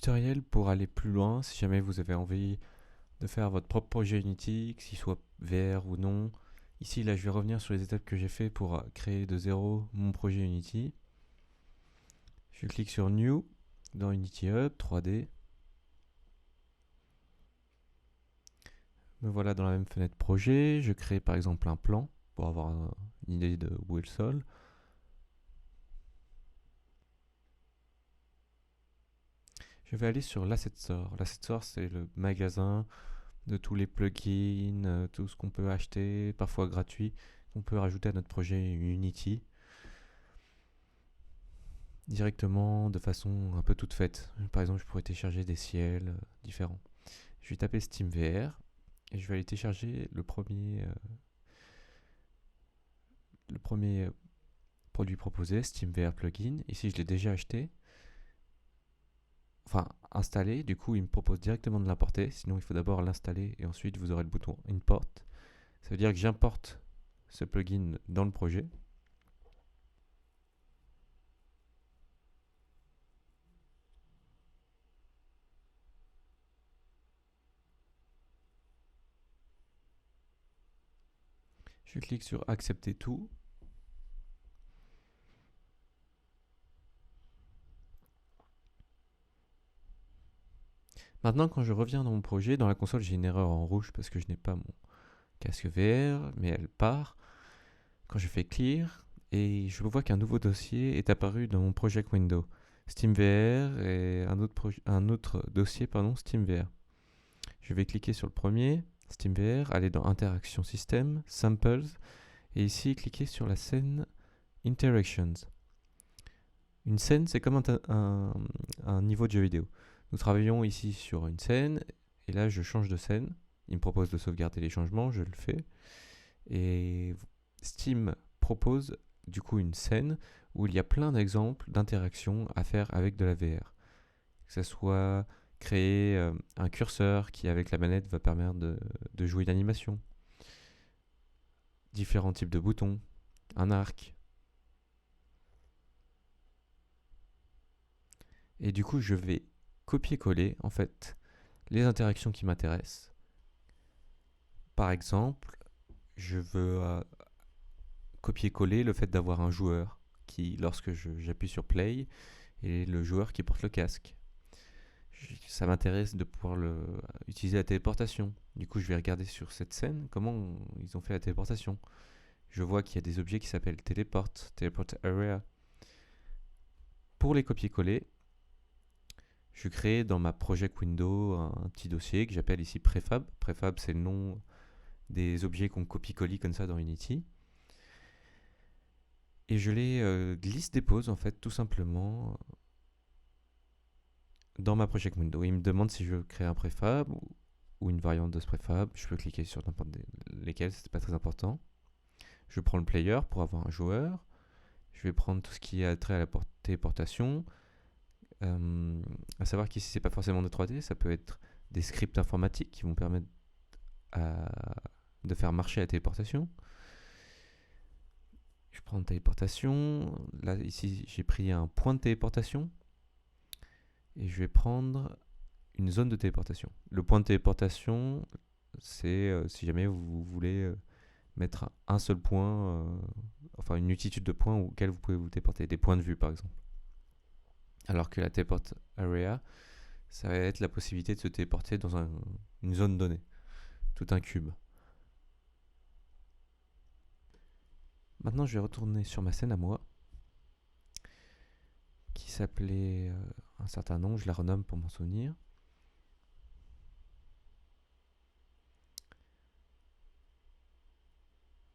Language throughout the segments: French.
tutoriel pour aller plus loin, si jamais vous avez envie de faire votre propre projet Unity, qu'il soit VR ou non. Ici, là, je vais revenir sur les étapes que j'ai fait pour créer de zéro mon projet Unity. Je clique sur New dans Unity Hub 3D. Me voilà dans la même fenêtre projet. Je crée par exemple un plan pour avoir une idée de où est le sol. Je vais aller sur l'Asset Store. L'Asset Store, c'est le magasin de tous les plugins, tout ce qu'on peut acheter, parfois gratuit, qu'on peut rajouter à notre projet Unity directement de façon un peu toute faite. Par exemple, je pourrais télécharger des ciels différents. Je vais taper SteamVR et je vais aller télécharger le premier produit proposé, SteamVR Plugin. Ici, je l'ai déjà acheté, enfin installé. Du coup, il me propose directement de l'importer. Sinon, il faut d'abord l'installer et ensuite vous aurez le bouton Import. Ça veut dire que j'importe ce plugin dans le projet. Je clique sur accepter tout. Maintenant, quand je reviens dans mon projet, dans la console, j'ai une erreur en rouge parce que je n'ai pas mon casque VR, mais elle part. Quand je fais clear, et je vois qu'un nouveau dossier est apparu dans mon project window. SteamVR et un autre dossier, SteamVR. Je vais cliquer sur le premier, SteamVR, aller dans Interaction System, Samples, et ici cliquer sur la scène Interactions. Une scène, c'est comme un niveau de jeu vidéo. Nous travaillons ici sur une scène, et là je change de scène. Il me propose de sauvegarder les changements, je le fais. Et Steam propose du coup une scène où il y a plein d'exemples d'interactions à faire avec de la VR. Que ce soit créer un curseur qui avec la manette va permettre de jouer une animation. Différents types de boutons, un arc. Et du coup je vais copier-coller en fait les interactions qui m'intéressent. Par exemple, je veux copier-coller le fait d'avoir un joueur qui, lorsque j'appuie sur play, est le joueur qui porte le casque. Ça m'intéresse de pouvoir utiliser la téléportation. Du coup, je vais regarder sur cette scène comment ils ont fait la téléportation. Je vois qu'il y a des objets qui s'appellent teleport area. Pour les copier-coller, je crée dans ma project window un petit dossier que j'appelle ici prefab. Prefab, c'est le nom des objets qu'on copie-colle comme ça dans Unity. Et je les glisse-dépose en fait tout simplement dans ma project window. Il me demande si je veux créer un préfab ou une variante de ce préfab. Je peux cliquer sur n'importe lesquels, c'est pas très important. Je prends le player pour avoir un joueur. Je vais prendre tout ce qui a trait à la téléportation. À savoir qu'ici, c'est pas forcément de 3D, ça peut être des scripts informatiques qui vont permettre de faire marcher la téléportation. Je prends une téléportation. Là, ici, j'ai pris un point de téléportation. Et je vais prendre une zone de téléportation. Le point de téléportation, c'est si jamais vous voulez mettre un seul point, enfin une multitude de points auxquels vous pouvez vous téléporter, des points de vue par exemple. Alors que la teleport area, ça va être la possibilité de se téléporter dans une zone donnée, tout un cube. Maintenant, je vais retourner sur ma scène à moi, qui s'appelait un certain nom, je la renomme pour m'en souvenir.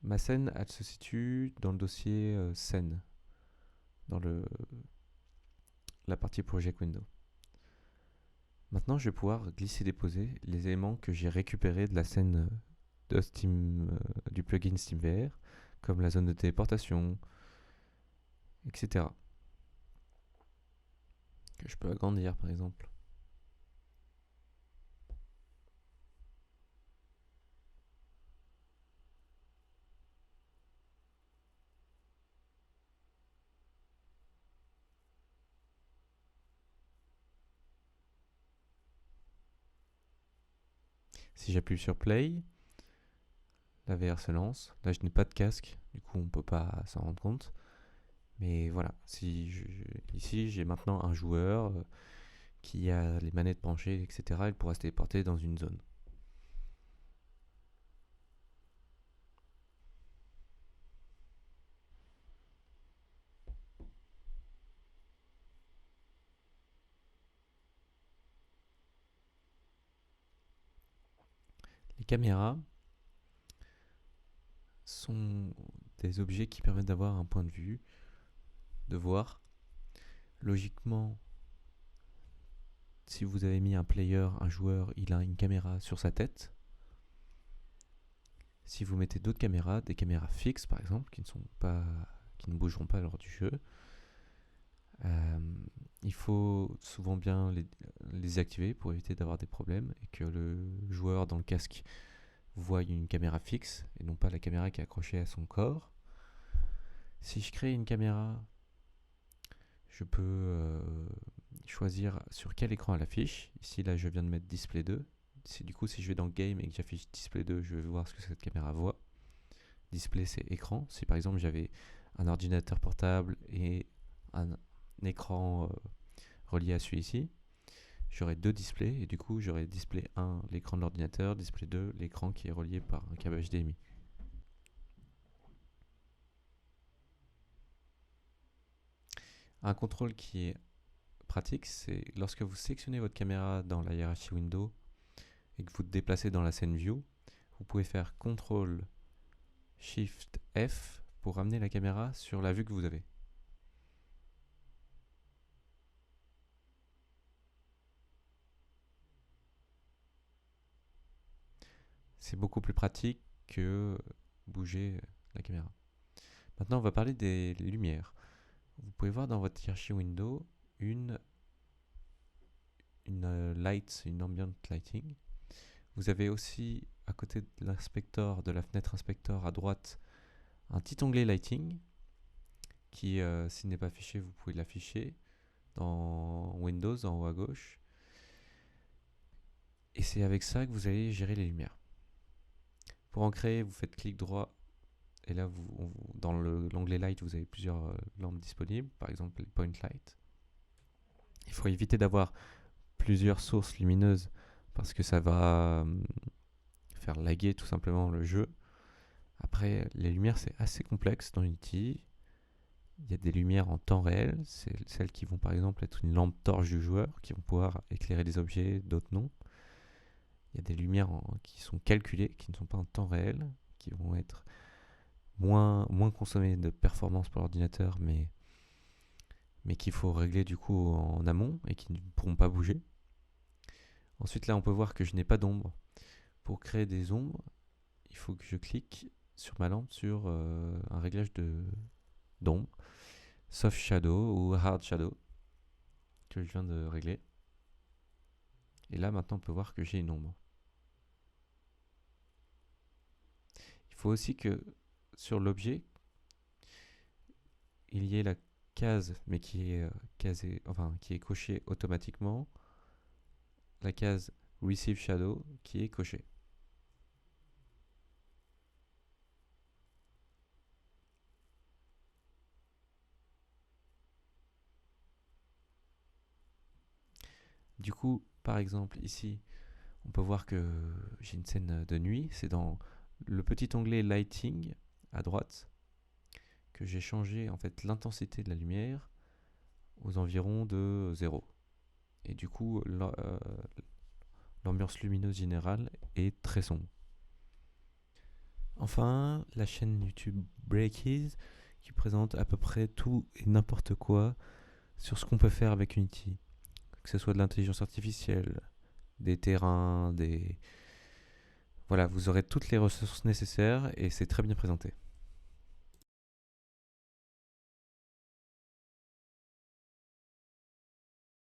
Ma scène, elle se situe dans le dossier scène, dans la partie Project Window. Maintenant, je vais pouvoir glisser-déposer les éléments que j'ai récupérés de la scène de Steam, du plugin SteamVR, comme la zone de téléportation, etc. Que je peux agrandir par exemple. Si j'appuie sur play, la VR se lance. Là, je n'ai pas de casque, du coup, on ne peut pas s'en rendre compte. Mais voilà, ici, j'ai maintenant un joueur qui a les manettes branchées, etc. Il pourra se téléporter dans une zone. Les caméras sont des objets qui permettent d'avoir un point de vue, de voir. Logiquement, si vous avez mis un player, un joueur, il a une caméra sur sa tête. Si vous mettez d'autres caméras, des caméras fixes par exemple, qui ne bougeront pas lors du jeu, il faut souvent bien les activer pour éviter d'avoir des problèmes et que le joueur dans le casque voit une caméra fixe et non pas la caméra qui est accrochée à son corps. Si je crée une caméra, je peux choisir sur quel écran elle affiche. Ici, là, je viens de mettre Display 2. Du coup, si je vais dans Game et que j'affiche Display 2, je vais voir ce que cette caméra voit. Display, c'est écran. Si par exemple j'avais un ordinateur portable et un écran relié à celui-ci, j'aurais deux displays et du coup j'aurais display 1 l'écran de l'ordinateur, display 2 l'écran qui est relié par un câble HDMI. Un contrôle qui est pratique, c'est lorsque vous sélectionnez votre caméra dans la hiérarchie Windows et que vous vous déplacez dans la scène View, vous pouvez faire CTRL SHIFT F pour ramener la caméra sur la vue que vous avez. C'est beaucoup plus pratique que bouger la caméra. Maintenant, on va parler des lumières. Vous pouvez voir dans votre hiérarchie Windows une light, une ambient lighting. Vous avez aussi à côté de l'inspecteur, de la fenêtre inspecteur à droite, un petit onglet lighting qui, s'il n'est pas affiché, vous pouvez l'afficher dans Windows en haut à gauche. Et c'est avec ça que vous allez gérer les lumières. Pour en créer, vous faites clic droit et là, dans l'onglet Light, vous avez plusieurs lampes disponibles, par exemple les Point Light. Il faut éviter d'avoir plusieurs sources lumineuses parce que ça va faire laguer tout simplement le jeu. Après, les lumières, c'est assez complexe dans Unity. Il y a des lumières en temps réel, c'est celles qui vont par exemple être une lampe torche du joueur, qui vont pouvoir éclairer des objets, d'autres non. Il y a des lumières qui sont calculées, qui ne sont pas en temps réel, qui vont être moins consommées de performance pour l'ordinateur, mais qu'il faut régler du coup en amont et qui ne pourront pas bouger. Ensuite là on peut voir que je n'ai pas d'ombre. Pour créer des ombres, il faut que je clique sur ma lampe sur un réglage d'ombre, soft shadow ou hard shadow que je viens de régler. Et là maintenant on peut voir que j'ai une ombre. Il faut aussi que sur l'objet, il y ait la case, mais qui est qui est cochée automatiquement, la case Receive Shadow qui est cochée. Du coup, par exemple, ici, on peut voir que j'ai une scène de nuit. C'est dans le petit onglet Lighting à droite que j'ai changé en fait l'intensité de la lumière aux environs de 0. Et du coup, l'ambiance lumineuse générale est très sombre. Enfin, la chaîne YouTube Breakies qui présente à peu près tout et n'importe quoi sur ce qu'on peut faire avec Unity. Que ce soit de l'intelligence artificielle, des terrains, Voilà, vous aurez toutes les ressources nécessaires et c'est très bien présenté.